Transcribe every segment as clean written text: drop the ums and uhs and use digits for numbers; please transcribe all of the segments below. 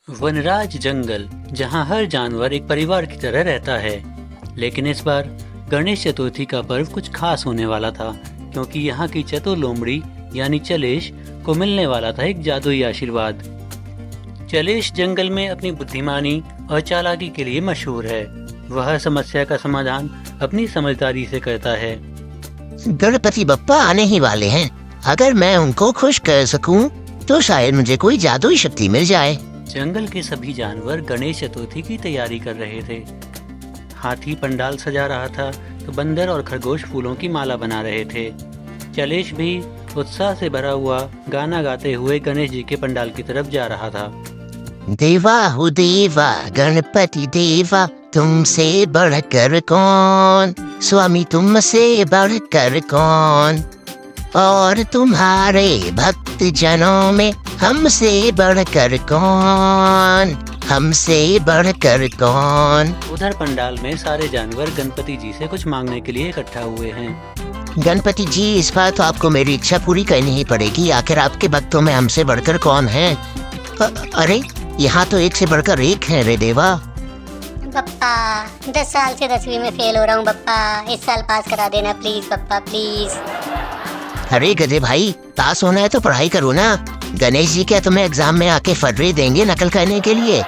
वनराज जंगल जहां हर जानवर एक परिवार की तरह रहता है। लेकिन इस बार गणेश चतुर्थी का पर्व कुछ खास होने वाला था, क्योंकि यहाँ की चतुर लोमड़ी यानी चलेश को मिलने वाला था एक जादुई आशीर्वाद। चलेश जंगल में अपनी बुद्धिमानी और चालाकी के लिए मशहूर है। वह हर समस्या का समाधान अपनी समझदारी से करता है। गणपति बप्पा आने ही वाले हैं। अगर मैं उनको खुश कर सकूं, तो शायद मुझे कोई जादुई शक्ति मिल जाए। जंगल के सभी जानवर गणेश चतुर्थी की तैयारी कर रहे थे। हाथी पंडाल सजा रहा था, तो बंदर और खरगोश फूलों की माला बना रहे थे। चलेश भी उत्साह से भरा हुआ गाना गाते हुए गणेश जी के पंडाल की तरफ जा रहा था। देवा हो देवा, गणपति देवा, तुमसे बढ़कर कौन, स्वामी तुमसे बढ़कर कौन, और तुम्हारे भक्त जनों में हमसे बढ़कर कौन, हमसे बढ़कर कौन। उधर पंडाल में सारे जानवर गणपति जी से कुछ मांगने के लिए इकट्ठा हुए हैं। गणपति जी, इस बार तो आपको मेरी इच्छा पूरी करनी ही पड़ेगी। आखिर आपके भक्तों में हमसे बढ़कर कौन है? अरे यहाँ तो एक से बढ़कर एक है रे देवा। पप्पा 10 साल से 10वीं में फेल हो रहा हूँ पप्पा, इस साल पास करा देना प्लीज पप्पा प्लीज। अरे गधे भाई, पास होना है तो पढ़ाई करो ना। गणेश जी क्या तुम्हें एग्जाम में आके फर्रे देंगे नकल करने के लिए?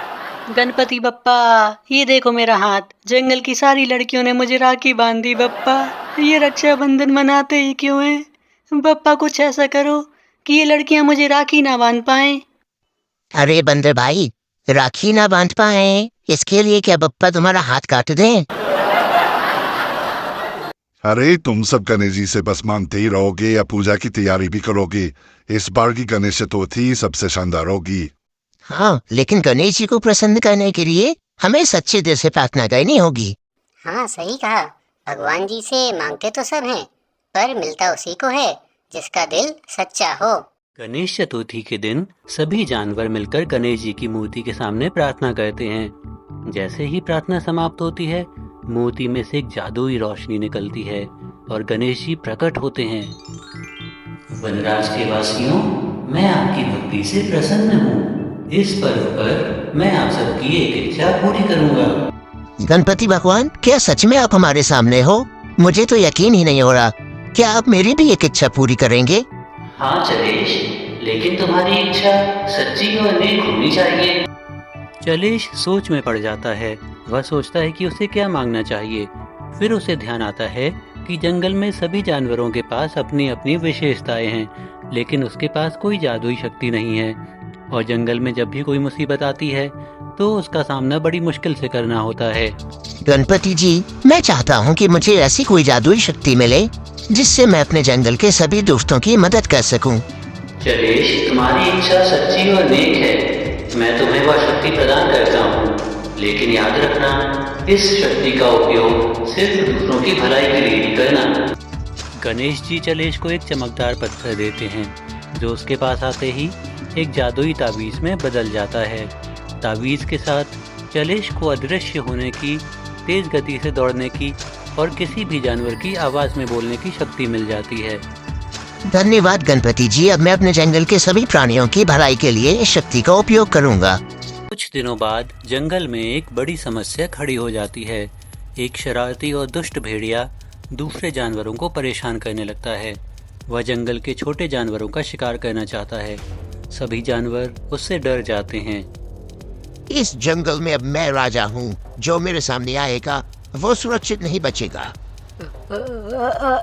गणपति बप्पा, ये देखो मेरा हाथ। जंगल की सारी लड़कियों ने मुझे राखी बांध दी बप्पा। ये रक्षाबंधन मनाते ही क्यों हैं? बप्पा कुछ ऐसा करो कि ये लड़कियां मुझे राखी ना बांध पाएं। अरे बंदर भाई, राखी ना बांध पाए इसके लिए क्या बप्पा तुम्हारा हाथ काट दें? अरे तुम सब गणेश जी से बस मांगते ही रहोगे या पूजा की तैयारी भी करोगे? इस बार की गणेश चतुर्थी सबसे शानदार होगी। हाँ, लेकिन गणेश जी को प्रसन्न करने के लिए हमें सच्चे दिल से प्रार्थना करनी होगी। हाँ सही कहा, भगवान जी से मांगते तो सब हैं, पर मिलता उसी को है जिसका दिल सच्चा हो। गणेश चतुर्थी के दिन सभी जानवर मिलकर गणेश जी की मूर्ति के सामने प्रार्थना करते हैं। जैसे ही प्रार्थना समाप्त होती है, मूर्ति में से एक जादुई रोशनी निकलती है और गणेश जी प्रकट होते हैं। वनराज के वासियों, मैं आपकी भक्ति से प्रसन्न हूँ। इस पर्व पर मैं आप सबकी एक इच्छा पूरी करूँगा। गणपति भगवान, क्या सच में आप हमारे सामने हो? मुझे तो यकीन ही नहीं हो रहा। क्या आप मेरी भी एक इच्छा पूरी करेंगे? हाँ चलेश, लेकिन तुम्हारी इच्छा सच्ची और नेक होनी चाहिए। चलेश सोच में पड़ जाता है। वह सोचता है कि उसे क्या मांगना चाहिए। फिर उसे ध्यान आता है कि जंगल में सभी जानवरों के पास अपनी अपनी विशेषताएं हैं, लेकिन उसके पास कोई जादुई शक्ति नहीं है। और जंगल में जब भी कोई मुसीबत आती है, तो उसका सामना बड़ी मुश्किल से करना होता है। गणपति जी, मैं चाहता हूँ कि मुझे ऐसी कोई जादुई शक्ति मिले जिससे मैं अपने जंगल के सभी दोस्तों की मदद कर सकूं। चलेश, तुम्हारी इच्छा सच्ची और नेक है। मैं तुम्हें वह शक्ति प्रदान करता हूँ, लेकिन याद रखना, इस शक्ति का उपयोग सिर्फ दूसरों की भलाई के लिए ही करना। गणेश जी चलेश को एक चमकदार पत्थर देते हैं, जो उसके पास आते ही एक जादुई ताबीज में बदल जाता है। ताबीज के साथ चलेश को अदृश्य होने की, तेज गति से दौड़ने की और किसी भी जानवर की आवाज में बोलने की शक्ति मिल जाती है। धन्यवाद गणपति जी। अब मैं अपने जंगल के सभी प्राणियों की भलाई के लिए इस शक्ति का उपयोग करूंगा। कुछ दिनों बाद जंगल में एक बड़ी समस्या खड़ी हो जाती है। एक शरारती और दुष्ट भेड़िया दूसरे जानवरों को परेशान करने लगता है। वह जंगल के छोटे जानवरों का शिकार करना चाहता है। सभी जानवर उससे डर जाते हैं। इस जंगल में अब मैं राजा हूँ। जो मेरे सामने आएगा वो सुरक्षित नहीं बचेगा।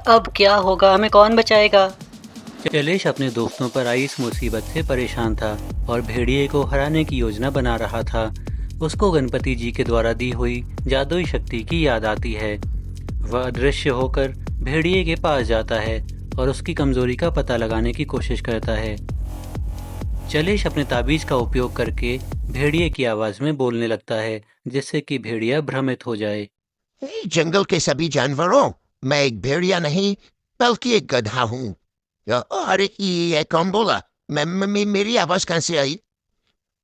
अब क्या होगा? हमें कौन बचाएगा? चलेश अपने दोस्तों पर आई इस मुसीबत से परेशान था और भेड़िए को हराने की योजना बना रहा था। उसको गणपति जी के द्वारा दी हुई जादुई शक्ति की याद आती है। वह अदृश्य होकर भेड़िए के पास जाता है और उसकी कमजोरी का पता लगाने की कोशिश करता है। चलेश अपने ताबीज का उपयोग करके भेड़िए की आवाज में बोलने लगता है, जिससे कि भेड़िया भ्रमित हो जाए। जंगल के सभी जानवरों, मैं एक भेड़िया नहीं बल्कि एक गधा हूँ। अरे ये कौन बोला? मेरी आवाज कहाँ से आई?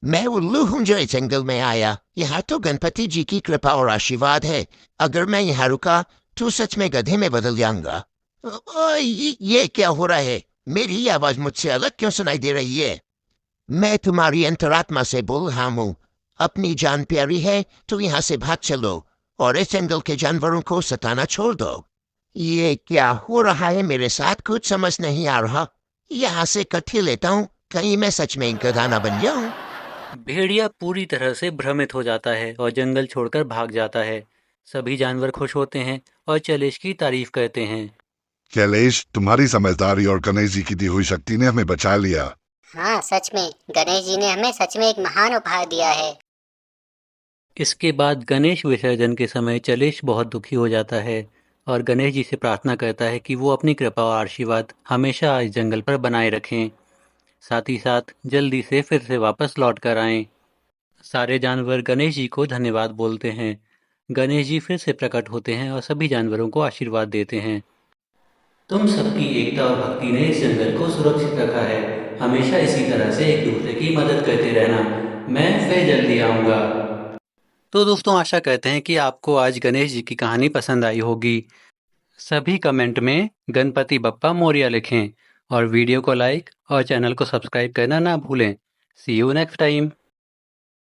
मैं उल्लू हूँ जो इस जंगल में आया। यहाँ तो गणपति जी की कृपा और आशीर्वाद है। अगर मैं यहाँ रुका तो सच में गधे में बदल जाऊंगा। ये क्या हो रहा है? मेरी आवाज मुझसे अलग क्यों सुनाई दे रही है? मैं तुम्हारी अंतरात्मा से बोल रहा हूँ, अपनी जान प्यारी है तो यहाँ से भाग चलो और इस जंगल के जानवरों को सताना छोड़ दो। ये क्या हो रहा है मेरे साथ, कुछ समझ नहीं आ रहा। यहाँ से कट्ठी लेता हूँ, कहीं मैं सच में गधा ना बन जाऊँ। भेड़िया पूरी तरह से भ्रमित हो जाता है और जंगल छोड़कर भाग जाता है। सभी जानवर खुश होते हैं और चलेश की तारीफ करते हैं। कैलेश, तुम्हारी समझदारी और गणेश जी की दी हुई शक्ति ने हमें बचा लिया। हाँ सच में, गणेश जी ने हमें सच में एक महान उपहार दिया है। इसके बाद गणेश विसर्जन के समय चलेश बहुत दुखी हो जाता है और गणेश जी से प्रार्थना करता है कि वो अपनी कृपा और आशीर्वाद हमेशा इस जंगल पर बनाए रखें, साथ ही साथ जल्दी से फिर से वापस लौट कर आएं। सारे जानवर गणेश जी को धन्यवाद बोलते हैं। गणेश जी फिर से प्रकट होते हैं और सभी जानवरों को आशीर्वाद देते हैं। तुम सबकी एकता और भक्ति ने इस जंगल को सुरक्षित रखा है। हमेशा इसी तरह से एक दूसरे की मदद करते रहना। मैं फिर जल्दी आऊँगा। तो दोस्तों, आशा करते हैं कि आपको आज गणेश जी की कहानी पसंद आई होगी। सभी कमेंट में गणपति बप्पा मोरया लिखें और वीडियो को लाइक और चैनल को सब्सक्राइब करना ना भूलें। सी यू नेक्स्ट टाइम।